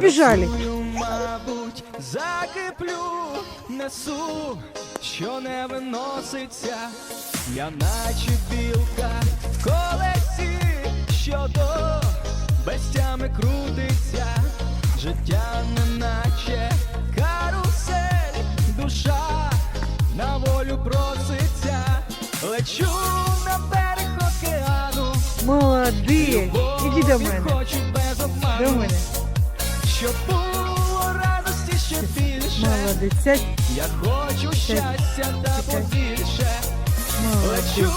побежали. Мабуть, закиплю, несу, що не виноситься. Я наче білка в колесі, що до безтями крутиться. Життя неначе карусель, душа на волю проситься. Лечу на берег океану, Молодые. Иди до мене. хочу без До обману, мене. щоб було радості ще більше. Молодець. Сядь. Я хочу щастя та побільше. Молодець. Лечу